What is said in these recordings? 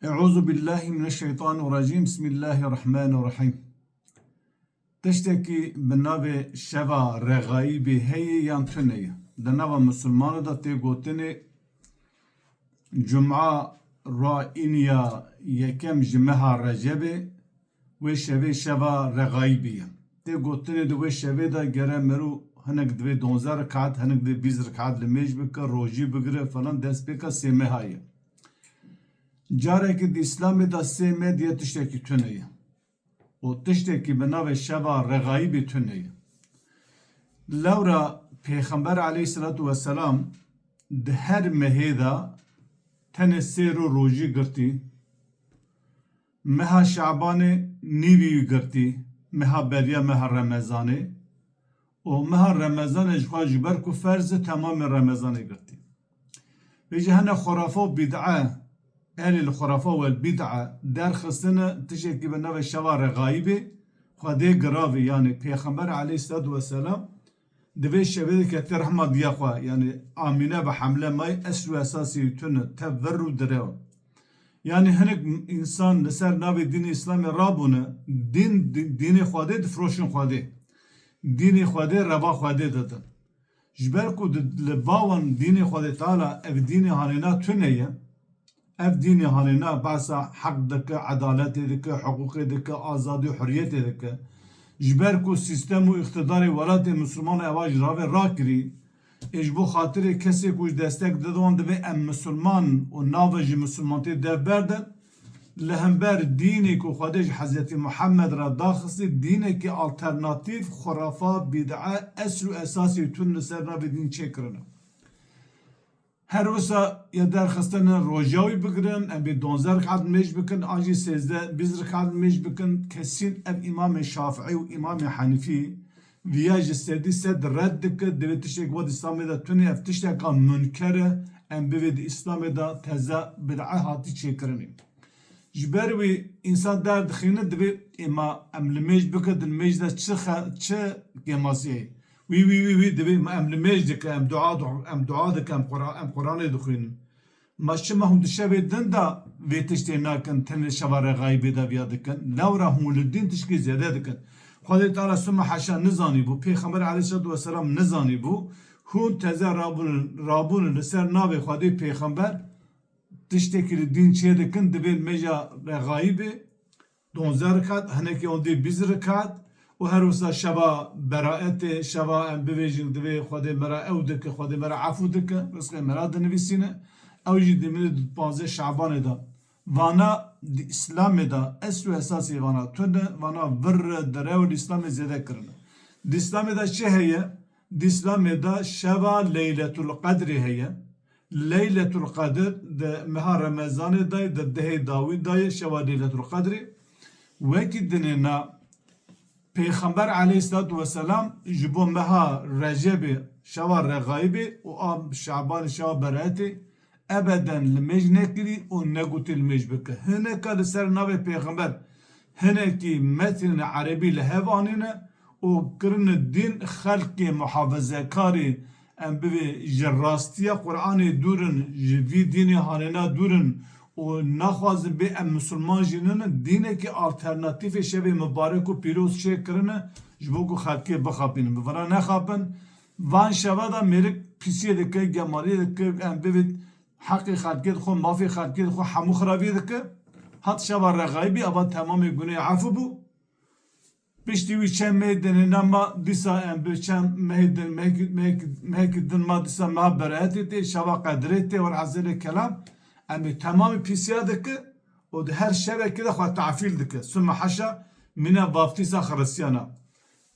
Euzu billahi mineşşeytanirracim. Bismillahirrahmanirrahim. Tiştekî bi navê şeva regaîbê heye yan tune ye. Di nava Müslümanê da tê gotinê Cuma ra îniya yekem ji meha Recebê wê şevê şeva regaîbê ye. Tê gotinê di wê şevê de gere merû hinek divê 12 rekat, hinek divê 20 rekat li mêj bike, rojî bigire falan dest pêka sê meha ye. Carekî di İslamê da sê me diye tiştekî tune ye. O tiştekî bi navê şeva regaîbê tune ye. Lewra Pêxember aleyhissalatu vesselam di her mehê da tenê sêr û rojî girtî. Meha Şabanê nîvî wî girtî, meha beriya meha Remezanê. û meha Remezanê ji xwe ji ber ku ferz e temamê Remezanê girtî. Vê jî hene xurafa û bîd'a ehlîl xurafa wel bîd'a derxistine tiştekî bi navê şeva regaîbê Xwedê giravê yani Pêxember aleyhissalatu vesselam di vê şevê de kete rehma diya xwe yani Amîne bi hemle may esr û esasî tune tev ver û direw. Yani hinek insan li ser navê dînê İslamê rabûne dînê Xwedê difroşin Xwedê. Dînê Xwedê reva Xwedê didin. Ji ber ku li bawan dînê Xwedê Teala ev dînê hanêna tune ye. Ev dînê hanêna behsa hek dike, edaletê dike, hiqûqê dike, azadî û hurriyetê dike. Ji ber ku sîstem û îqtidarê welatê Müslüman eva ji ravê rakirî, ji bo xatirê kesê ku ji destek dide wan divê em Müslüman û navê ji Müslümantî dev berdin, li hember dînê ku Xwedê ji Hezretî Muhammed re daxistî dînekî alternatîv, xurafa, bîd'a, esr û esasî tune li ser navê dîn çêkirine. Her wisa ya derxistine rojawî bigirin, em bê 12 rekat mêj bikin, an jî 13-20 rekat mêj bikin, kesîn ev İmamê Şafiî û İmamê Henîfî viya ji sedî sed red dike, divê tiştek we di İslamê de tune ev tişteka münker e, em bivê di İslamê de teze bid'a hatî çêkirinê. Ji ber wî însan derdixîne divê em li mêj bike, di mêj de çi gemasiyê wî divê em li mêj dike, em dua dike, em Qur'anê dixwînin. Ma çima hûn di şevê din da vê tiştê nakin, tenê şeva regaîbê de viya dikin. Lewra hûn li dîn tişkî zêde dikin. Xwedê Teala sümme heşa nizanî bû, Pêxember aleyhissalatu vesselam nizanî bû, hûn teze rabûnin li ser navê Xwedê Pêxember tiştekî li dîn çê dikin, divê mêja regaîbê 12 rekat, hinekî wan dê 20 rekat û her wisa şeva beraetê, şeva em bibêjin divê Xwedê me ra ew dike, Xwedê me ra efû dike, rizqê me ra dinivîsîne, ew jî dimîne di 15 Şabanê da. Vana di İslamê da esr û esasî vana tune, vana vir derew di İslamê zêde kirine. Di İslamê da çi heye? Di İslamê da şeva Leyletul Qedrê heye. Leyletul Qedr di meha Remezanê dayê di dehê Dawî dayê şeva Leyletul Qedrê. Wekî dinê na Pêxember aleyhissalatu vesselam ji bo meha Recebê şeva regaîbê û a Şabanê şeva beraetê ebeden li mêj nekirî û negotî li mêj bike. Hineka li ser navê Pêxember hinekî metnên erebî li hev anîne û kirine dîn xelkê muhafazekarê em bivê ji rastiya Qur'anê dûrin, ji vî dînê hanêna dûrin û naxwazin bê em Müslüman jî ninin, dînekî alternatîfê şevê mübarek û pîroz çêkirine ji bo ku xelkê bixapînin. Bi vira nexapin, van şeva da mêrik pîsiyê dike, gemariyê dike, em bivê heqê xelkê dixwe, mafê xelkê dixwe, hemû xirabiyê dike. Hat şeva regaîbê ava temamê gunê efû bû. Piştî wî çend mehê dinê nema dîsa em bi çend mehekî din ma dîsa meha beraetê tê, şeva qedrê tê werhezêrê kelam, em ê temamê pîsiya dike û di her şevekê de xwe teafîl dike. Sümme heşa mîna vaftîsa xiristiyana.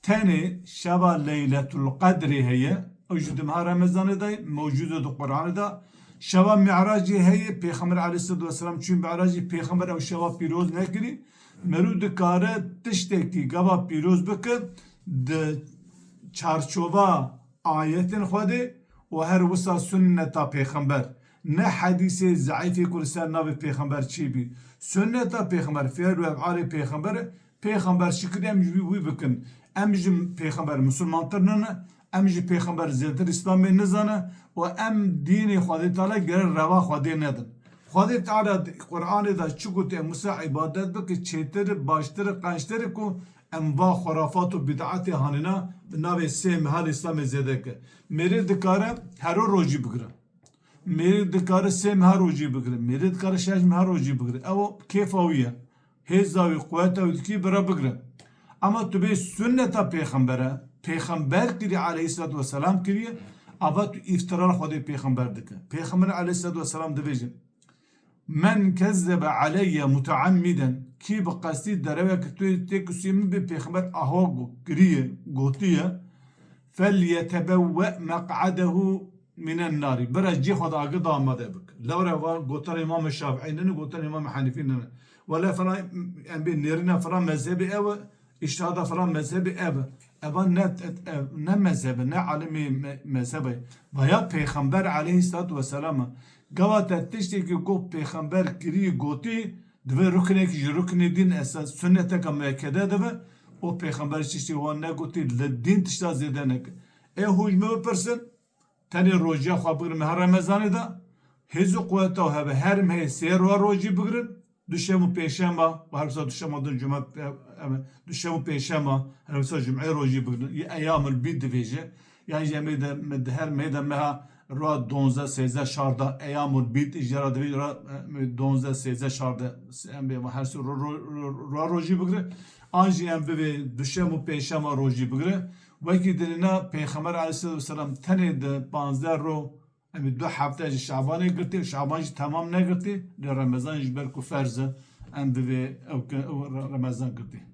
Tenê şeva Leyletul Qedrê heye, ew jî di meha Remezanê de mewcûd e di Qur'anê de. Şeva Mi'racê heye, Pêxember aleyhissalatu vesselam çûn Mi'racê, Pêxember ew şeva pîroz nekirî. Merû dikare tiştekî gava pîroz bike di çarçova ayetên Xwedê û her wisa sünneta Pêxember. Ne hedîsê zeîfê ku li ser navê Pêxember çêbî. Sünneta Pêxember, fêr û efalê Pêxember, Pêxember şikirî em ji wî bikin. Em ji Pêxember Müslümantir nine, em ji Pêxember zêdetir İslamê nizane û em dînê Xwedê Teala gere reva Xwedê nedin. خدای تعالی قرآن دا چکو تی موسی عبادت بکی چیتر باشتر قنشتر کو ام با خرافات و بدعات هانینا ناوی سه محل اسلام زیده که میری دکاره هر روزی بگیره میری دکاره سه محل روزی بگیره میری دکاره شش محل روزی بگیره او کیف آویه هزاوی قوت و دکی برا بگیره اما تو به سنت پیغمبر کری علیه الصلاة والسلام کریه اما تو افترار خود پیغمبر دکه پیغمبر علیه الصلاة والسلام دویجن من كذب علي متعمدا كي بقصدي دروك تكسيم ببيخمت اهو قريه قوتيه فليتبوأ مقعده من النار برا جي خد اقضى ما دبك لو روا قوتر امام الشافعي نن قوتر امام حنيفي نن ولا فرا ام نيرنا فرا مذهبي او اجتهاد فرا مذهبي ابا نه مذهب نه عالمي مذهبي ويا پیغمبر عليه الصلاه والسلام قوات تشتي كي قو پیغمبر كري قوتي دو ركنك ركن دين اساس سنتك ما كده دو او پیغمبر تشتي هو نه قوتي للدين تشتا زيدنك اي هجمه برسن تاني روجا خبر مه رمضان دا هزو قوته هبه هر مه سير و روجي بگرن دوشمو پیشما و هر سال دوشمو دن جمعه دوشمو پیشما هر سال جمعه روجي بگرن ايام البيت دفيجه يعني جمعه ده هر مه مها را 12 13 14 ایامul bit اجرا دوی را 12 13 14 ام به هر سو را روزی بگیره آنجی ام به دوشم و پیشم روزی بگیره و کی دلینا پیغمبر علیه السلام تنه ده 15 رو ام 2 هفته شعبان گرتی شعبان تمام نگرتی در رمضان جبر کو فرض ام به رمضان گرتی